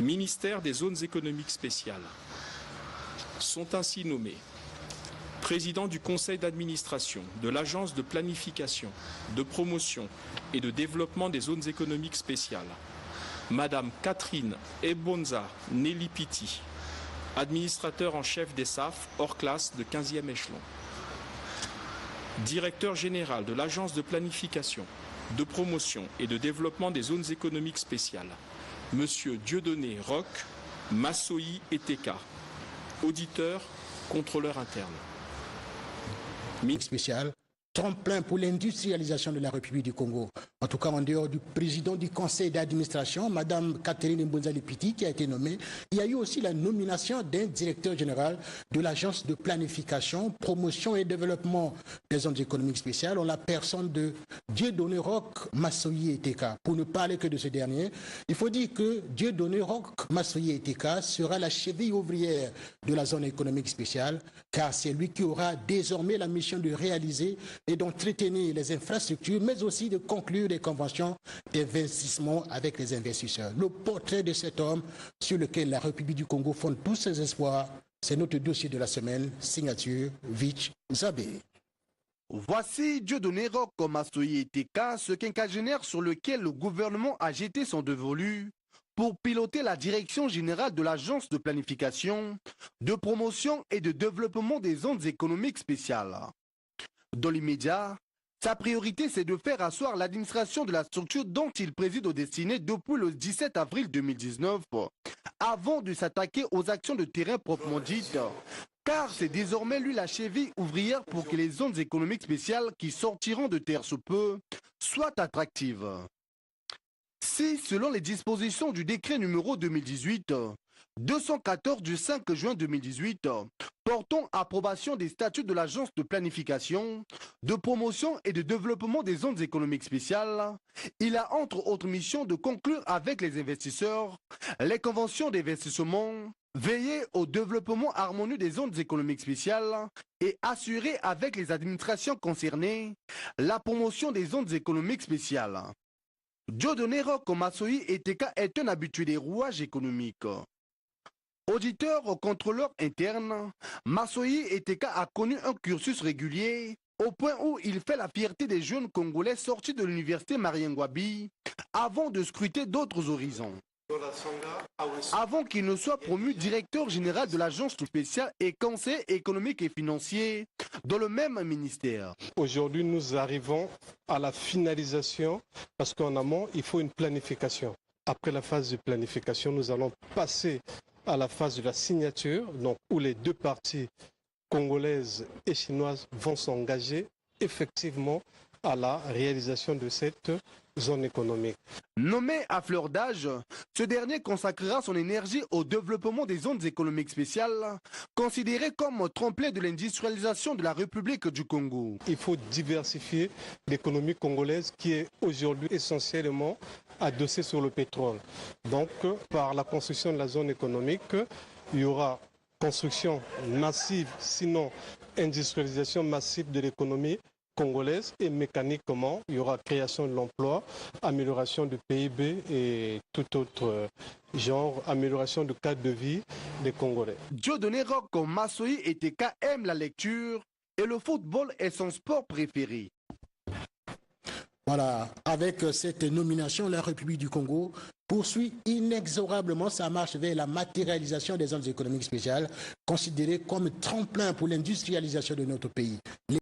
Ministère des zones économiques spéciales. Sont ainsi nommés président du conseil d'administration de l'agence de planification, de promotion et de développement des zones économiques spéciales, Madame Catherine Ebonza Nelipiti, administrateur en chef des SAF hors classe de 15e échelon. Directeur général de l'agence de planification, de promotion et de développement des zones économiques spéciales, Monsieur Dieudonné Roch Massoyi Eteka, auditeur, contrôleur interne. Spécial, tremplin pour l'industrialisation de la République du Congo. En tout cas, en dehors du président du conseil d'administration, Madame Catherine Mbonza Lipiti, qui a été nommée, il y a eu aussi la nomination d'un directeur général de l'agence de planification, promotion et développement des zones économiques spéciales, en la personne de Dieudonné Roch Massoyi Eteka. Pour ne parler que de ce dernier, il faut dire que Dieudonné Roch Massoyi Eteka sera la cheville ouvrière de la zone économique spéciale, car c'est lui qui aura désormais la mission de réaliser et d'entretenir les infrastructures, mais aussi de conclure des conventions d'investissement avec les investisseurs. Le portrait de cet homme sur lequel la République du Congo fonde tous ses espoirs, c'est notre dossier de la semaine, signature Vich Zabé. Voici Dieudonné Roch Massoyi Eteka, ce quinquagénaire sur lequel le gouvernement a jeté son dévolu pour piloter la direction générale de l'agence de planification, de promotion et de développement des zones économiques spéciales. Dans l'immédiat, sa priorité c'est de faire asseoir l'administration de la structure dont il préside aux destinées depuis le 17 avril 2019, avant de s'attaquer aux actions de terrain proprement dites, car c'est désormais lui la cheville ouvrière pour que les zones économiques spéciales qui sortiront de terre sous peu soient attractives. Si, selon les dispositions du décret numéro 2018-214 du 5 juin 2018, portant approbation des statuts de l'agence de planification, de promotion et de développement des zones économiques spéciales, il a entre autres missions de conclure avec les investisseurs les conventions d'investissement, veiller au développement harmonieux des zones économiques spéciales et assurer avec les administrations concernées la promotion des zones économiques spéciales. Dieudonné Roch Massoyi Eteka est un habitué des rouages économiques. Auditeur au contrôleur interne, Massoyi Eteka a connu un cursus régulier au point où il fait la fierté des jeunes Congolais sortis de l'université Mariengwabi avant de scruter d'autres horizons. Avant qu'il ne soit promu directeur général de l'agence spéciale et conseiller économique et financier dans le même ministère. Aujourd'hui, nous arrivons à la finalisation parce qu'en amont, il faut une planification. Après la phase de planification, nous allons passer à la phase de la signature, donc où les deux parties congolaises et chinoises vont s'engager effectivement à la réalisation de cette zone économique. Nommé à fleur d'âge, ce dernier consacrera son énergie au développement des zones économiques spéciales, considérées comme tremplin de l'industrialisation de la République du Congo. Il faut diversifier l'économie congolaise qui est aujourd'hui essentiellement adossée sur le pétrole. Donc, par la construction de la zone économique, il y aura construction massive, sinon industrialisation massive de l'économie congolaise et mécaniquement, il y aura création de l'emploi, amélioration du PIB et tout autre genre, amélioration du cadre de vie des Congolais. Dieudonné Roch Massoyi Eteka aime la lecture et le football est son sport préféré. Voilà, avec cette nomination, la République du Congo poursuit inexorablement sa marche vers la matérialisation des zones économiques spéciales, considérées comme tremplin pour l'industrialisation de notre pays.